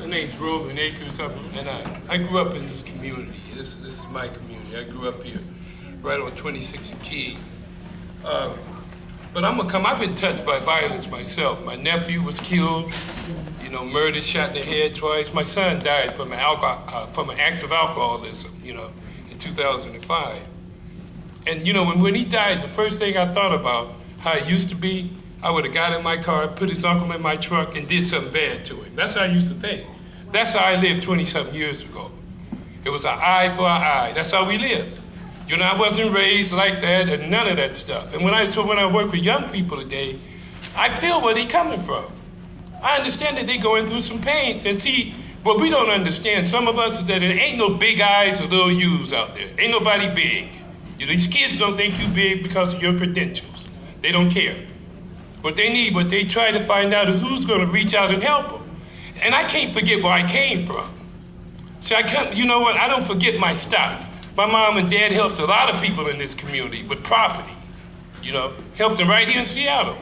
name's Roland Akers, and I grew up in this community. This is my community. I grew up here, right on 26 and Key. But I've been touched by violence myself. My nephew was killed, murdered, shot in the head twice. My son died from an active alcoholism, in 2005. And when he died, the first thing I thought about how it used to be, I would have got in my car, put his uncle in my truck, and did something bad to him. That's how I used to think. That's how I lived 20-something years ago. It was an eye for an eye. That's how we lived. I wasn't raised like that and none of that stuff. And when I work with young people today, I feel where they're coming from. I understand that they're going through some pains. And see, what we don't understand, some of us, is that there ain't no big eyes or little U's out there. Ain't nobody big. These kids don't think you big because of your credentials. They don't care. What they try to find out is who's going to reach out and help them. And I can't forget where I came from. See, you know what? I don't forget my stock. My mom and dad helped a lot of people in this community with property. Helped them right here in Seattle.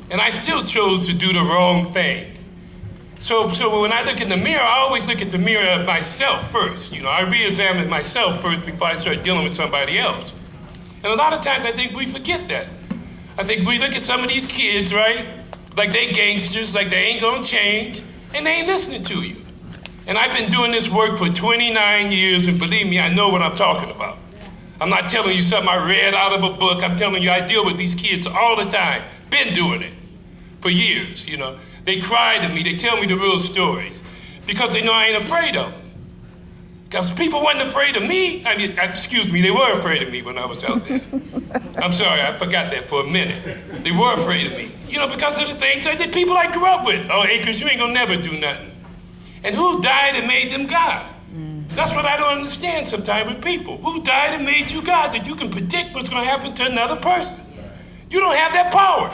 And I still chose to do the wrong thing. So when I look in the mirror, I always look at the mirror of myself first. I re-examine myself first before I start dealing with somebody else. And a lot of times I think we forget that. I think we look at some of these kids, right? Like they gangsters, like they ain't gonna change, and they ain't listening to you. And I've been doing this work for 29 years, and believe me, I know what I'm talking about. I'm not telling you something I read out of a book. I'm telling you I deal with these kids all the time. Been doing it for years, They cry to me, they tell me the real stories, because they know I ain't afraid of them. Because people wasn't afraid of me. They were afraid of me when I was out there. I'm sorry, I forgot that for a minute. They were afraid of me, because of the things I did, people I grew up with. Oh, Akers, you ain't gonna never do nothing. And who died and made them God? That's what I don't understand sometimes with people. Who died and made you God, that you can predict what's gonna happen to another person? You don't have that power.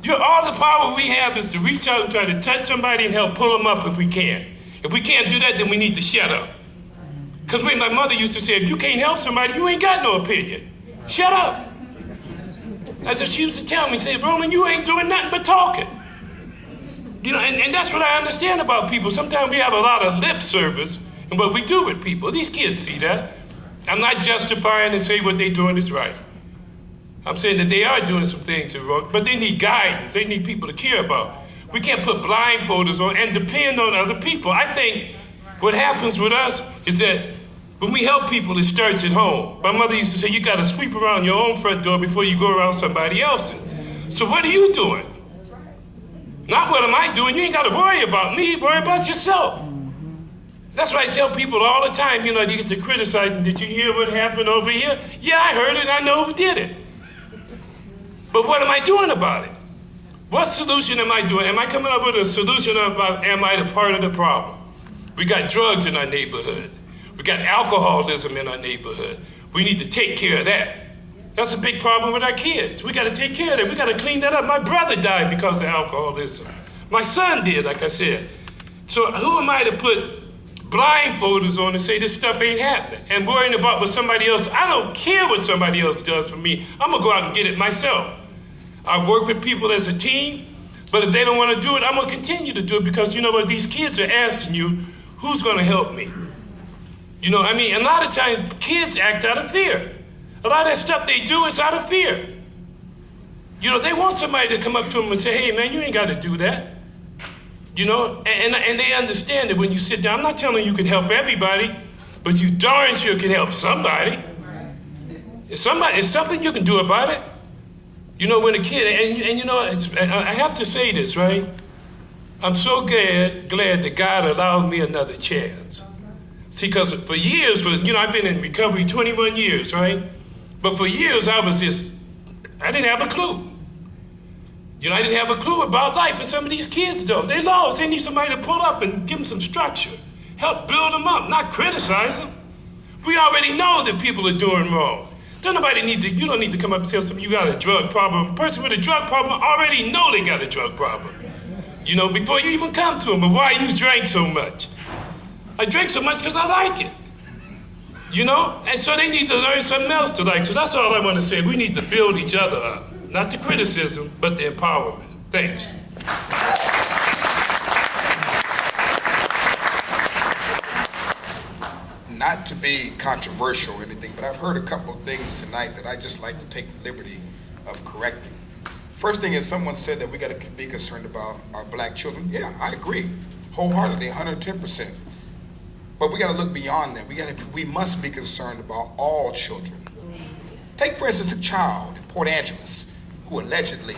All the power we have is to reach out and try to touch somebody and help pull them up if we can. If we can't do that, then we need to shut up. Because my mother used to say, if you can't help somebody, you ain't got no opinion. Shut up. That's what she used to tell me. Say, Roland, you ain't doing nothing but talking. And that's what I understand about people. Sometimes we have a lot of lip service in what we do with people. These kids see that. I'm not justifying and say what they're doing is right. I'm saying that they are doing some things that are wrong, but they need guidance. They need people to care about. We can't put blindfolders on and depend on other people. I think what happens with us is that when we help people, it starts at home. My mother used to say, you got to sweep around your own front door before you go around somebody else's. So what are you doing? Not what am I doing. You ain't got to worry about me. Worry about yourself. That's what I tell people all the time. They get to criticizing. Did you hear what happened over here? Yeah, I heard it. I know who did it. But what am I doing about it? What solution am I doing? Am I coming up with a solution, or am I the part of the problem? We got drugs in our neighborhood. We got alcoholism in our neighborhood. We need to take care of that. That's a big problem with our kids. We got to take care of that. We got to clean that up. My brother died because of alcoholism. My son did, like I said. So who am I to put blindfolders on and say this stuff ain't happening and worrying about what somebody else, I don't care what somebody else does for me. I'm going to go out and get it myself. I work with people as a team, but if they don't want to do it, I'm going to continue to do it because you know what? These kids are asking you, who's going to help me? A lot of times kids act out of fear. A lot of that stuff they do is out of fear. They want somebody to come up to them and say, hey, man, you ain't got to do that. And they understand that when you sit down, I'm not telling you can help everybody, but you darn sure can help somebody. It's something you can do about it. When a kid, I have to say this, right? I'm so glad that God allowed me another chance. See, because for years, I've been in recovery 21 years, right? But for years, I didn't have a clue. I didn't have a clue about life, and some of these kids don't. They lost. They need somebody to pull up and give them some structure. Help build them up, not criticize them. We already know that people are doing wrong. You don't need to come up and tell somebody you got a drug problem. A person with a drug problem already know they got a drug problem. Before you even come to them. But why you drink so much? I drink so much because I like it. And so they need to learn something else to like. So that's all I want to say. We need to build each other up. Not the criticism, but the empowerment. Thanks. not to be controversial or anything, but I've heard a couple of things tonight that I just like to take the liberty of correcting. First thing is, someone said that we got to be concerned about our black children. Yeah, I agree, wholeheartedly, 110%. But we got to look beyond that. We must be concerned about all children. Take, for instance, a child in Port Angeles who allegedly